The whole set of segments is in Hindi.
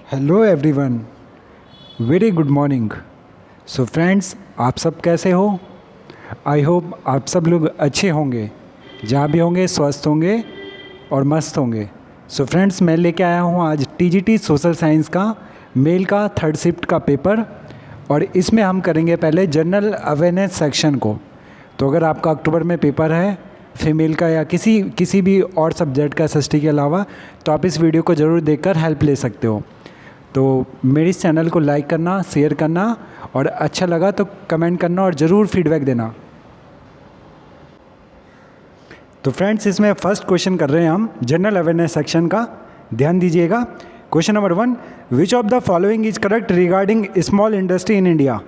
Hello everyone, very good morning. So friends, आप सब कैसे हो? आई होप आप सब लोग अच्छे होंगे, जहाँ भी होंगे स्वस्थ होंगे और मस्त होंगे। सो फ्रेंड्स, मैं लेके आया हूँ आज टीजीटी सोशल साइंस का मेल का थर्ड शिफ्ट का पेपर, और इसमें हम करेंगे पहले जनरल अवेयरनेस सेक्शन को। तो अगर आपका अक्टूबर में पेपर है फीमेल का या किसी भी और सब्जेक्ट का एसएसटी के अलावा, तो आप इस वीडियो को ज़रूर देखकर हेल्प ले सकते हो। तो मेरे इस चैनल को लाइक करना, शेयर करना, और अच्छा लगा तो कमेंट करना और ज़रूर फीडबैक देना। तो फ्रेंड्स, इसमें फर्स्ट क्वेश्चन कर रहे हैं हम जनरल अवेयरनेस सेक्शन का। ध्यान दीजिएगा। Question number 1, which of the following is correct regarding small industry in India?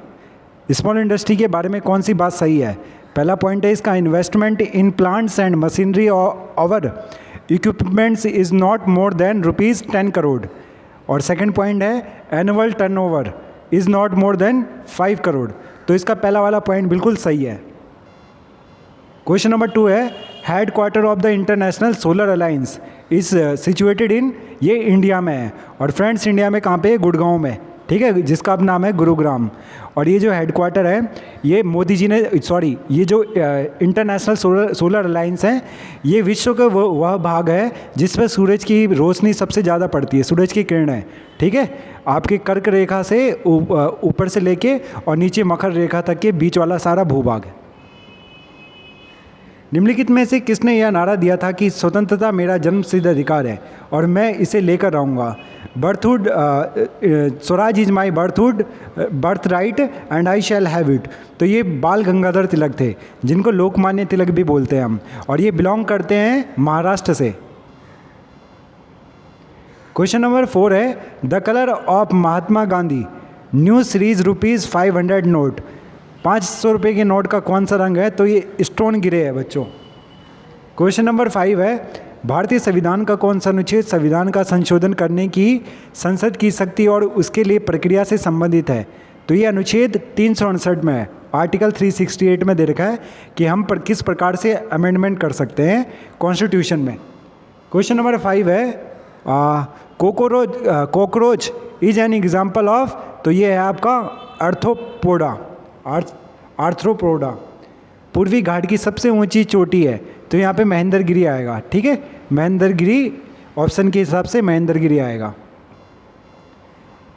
Small industry के बारे में कौन सी बात सही है? पहला पॉइंट है इसका, investment in plants and machinery और equipments is not more than ₹10 crore. और सेकंड पॉइंट है, annual turnover is not more than 5 crore. तो इसका पहला वाला पॉइंट बिल्कुल सही है। क्वेश्चन नंबर 2 है, head quarter of the international solar alliance is situated in, ये इंडिया में है। और फ्रेंड्स, इंडिया में कहाँ पे है? गुड़गांव में, ठीक है, जिसका अब नाम है गुरुग्राम। और ये जो हेड क्वार्टर है, ये मोदी जी ने, ये जो इंटरनेशनल सोलर अलायंस है, ये विश्व का वह भाग है जिस पर सूरज की रोशनी सबसे ज़्यादा पड़ती है, सूरज की किरणें, ठीक है। आपके कर्क रेखा से ऊपर से लेके और नीचे मकर रेखा तक के बीच वाला सारा भूभाग है। निम्नलिखित में से किसने यह नारा दिया था कि स्वतंत्रता मेरा जन्मसिद्ध अधिकार है और मैं इसे लेकर रहूँगा? बर्थहुड, Swaraj is my birthright and I shall have it. तो ये बाल गंगाधर तिलक थे, जिनको लोकमान्य तिलक भी बोलते हैं हम, और ये बिलोंग करते हैं महाराष्ट्र से। क्वेश्चन नंबर 4 है, the colour of Mahatma Gandhi new series ₹500 note, 500 रुपये के नोट का कौन सा रंग है? तो ये स्टोन गिरे है बच्चों। क्वेश्चन नंबर 5 है, भारतीय संविधान का कौन सा अनुच्छेद संविधान का संशोधन करने की संसद की शक्ति और उसके लिए प्रक्रिया से संबंधित है? तो ये अनुच्छेद 368 में है, आर्टिकल 368 में दे रखा है कि हम किस प्रकार से अमेंडमेंट कर सकते हैं कॉन्स्टिट्यूशन में। क्वेश्चन नंबर 5 है, cockroach is an example of, तो ये है आपका आर्थ्रोपोडा। पूर्वी घाट की सबसे ऊंची चोटी है, तो यहाँ पे महेंद्रगिरी आएगा, ठीक है। महेंद्रगिरी ऑप्शन के हिसाब से महेंद्रगिरी आएगा।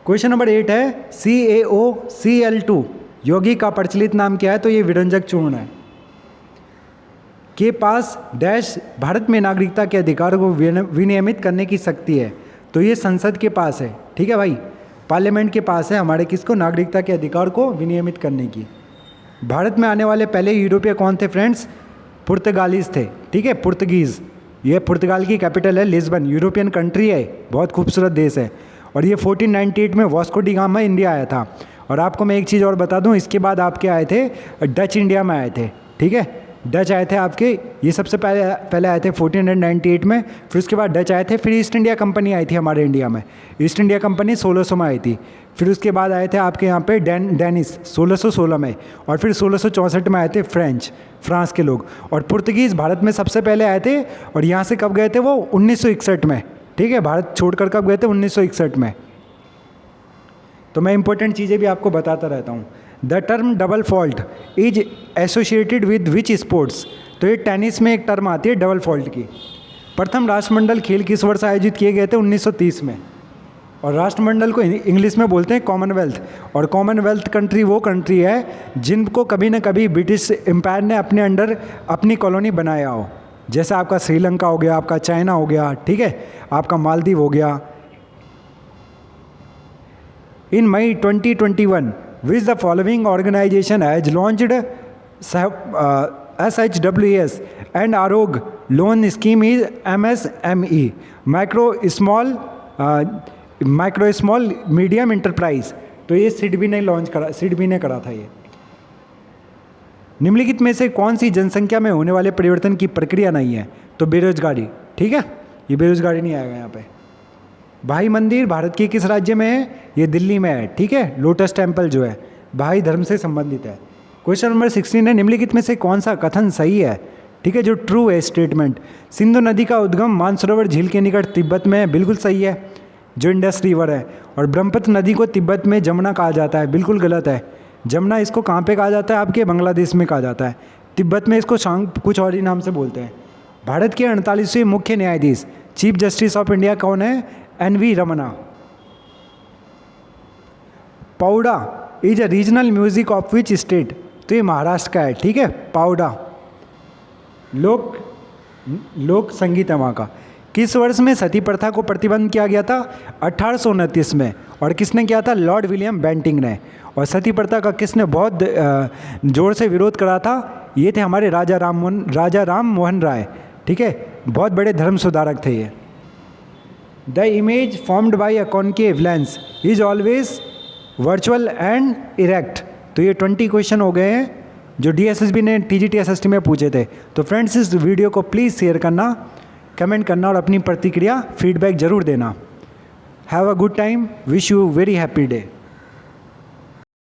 क्वेश्चन नंबर 8 है, CaOCl2 यौगिक का प्रचलित नाम क्या है? तो ये विरंजक चूर्ण है। के पास डैश भारत में नागरिकता के अधिकार को विनियमित करने की शक्ति है, तो ये संसद के पास है, ठीक है भाई, पार्लियामेंट के पास है हमारे किसको? नागरिकता के अधिकार को विनियमित करने की। भारत में आने वाले पहले यूरोपीय कौन थे फ्रेंड्स? पुर्तगालीज थे, ठीक है, पुर्तगीज़। ये पुर्तगाल की कैपिटल है लिस्बन, यूरोपियन कंट्री है, बहुत खूबसूरत देश है। और ये 1498 में वास्को डी गामा इंडिया आया था। और आपको मैं एक चीज़ और बता दूं, इसके बाद आपके आए थे डच इंडिया में आए थे, ठीक है, डच आए थे आपके, ये सबसे पहले आए थे 1498 में। फिर उसके बाद डच आए थे, फिर ईस्ट इंडिया कंपनी आई थी हमारे इंडिया में, ईस्ट इंडिया कंपनी 1600 में आई थी। फिर उसके बाद आए थे आपके यहाँ पे डेनिस 1616 में, और फिर 1664 में आए थे फ्रांस के लोग। और पुर्तगीज़ भारत में सबसे पहले आए थे, और यहाँ से कब गए थे वो? 1961 में, ठीक है, भारत छोड़कर कब गए थे? 1961 में। तो मैं इंपॉर्टेंट चीज़ें भी आपको बताता रहता हूँ। The term double fault is associated with which sports? तो ये टेनिस में एक टर्म आती है डबल फॉल्ट की। प्रथम राष्ट्रमंडल खेल किस वर्ष आयोजित किए गए थे? 1930 में। और राष्ट्रमंडल को इंग्लिश में बोलते हैं कॉमनवेल्थ। और कॉमनवेल्थ कंट्री वो कंट्री है जिनको कभी न कभी ब्रिटिश एम्पायर ने अपने अंडर अपनी कॉलोनी बनाया हो, जैसे आपका श्रीलंका हो गया, आपका चाइना हो गया, ठीक है, आपका मालदीव हो गया। इन मई 2021 which the following organization has launched SHWS and AROG loan scheme is MSME, micro small medium enterprise. तो ये सिडबी ने करा था ये। निम्नलिखित में से कौन सी जनसंख्या में होने वाले परिवर्तन की प्रक्रिया नहीं है? तो बेरोजगारी, ठीक है, ये बेरोजगारी नहीं आएगा यहाँ पे। भाई मंदिर भारत के किस राज्य में है? ये दिल्ली में है, ठीक है, लोटस टेम्पल जो है भाई धर्म से संबंधित है। क्वेश्चन नंबर 16 है, निम्नलिखित में से कौन सा कथन सही है? ठीक है, जो ट्रू है स्टेटमेंट। सिंधु नदी का उद्गम मानसरोवर झील के निकट तिब्बत में है, बिल्कुल सही है। जो इंडस रिवर है। और ब्रह्मपुत्र नदी को तिब्बत में जमुना कहा जाता है, बिल्कुल गलत है। जमुना इसको कहाँ पे कहा जाता है? आपके बांग्लादेश में कहा जाता है। तिब्बत में इसको शांग कुछ और ही नाम से बोलते हैं। भारत के 48वें मुख्य न्यायाधीश चीफ जस्टिस ऑफ इंडिया कौन है? NV Ramana. Powada is a regional music of which state? तो ये महाराष्ट्र का है, ठीक है। पाउडा लोक संगीत है वहाँ का। किस वर्ष में सती प्रथा को प्रतिबंध किया गया था? 1829 में। और किसने किया था? लॉर्ड विलियम बेंटिंग ने। और सती प्रथा का किसने बहुत जोर से विरोध करा था? ये थे हमारे राजा राम मोहन राय, ठीक है। बहुत बड़े धर्म सुधारक थे ये। The image formed by a concave lens is always virtual and erect. तो ये 20 क्वेश्चन हो गए हैं जो DSSB ने TGT SST में पूछे थे। तो फ्रेंड्स, इस वीडियो को प्लीज़ शेयर करना, कमेंट करना और अपनी प्रतिक्रिया फीडबैक ज़रूर देना। Have a good time, wish you very happy day.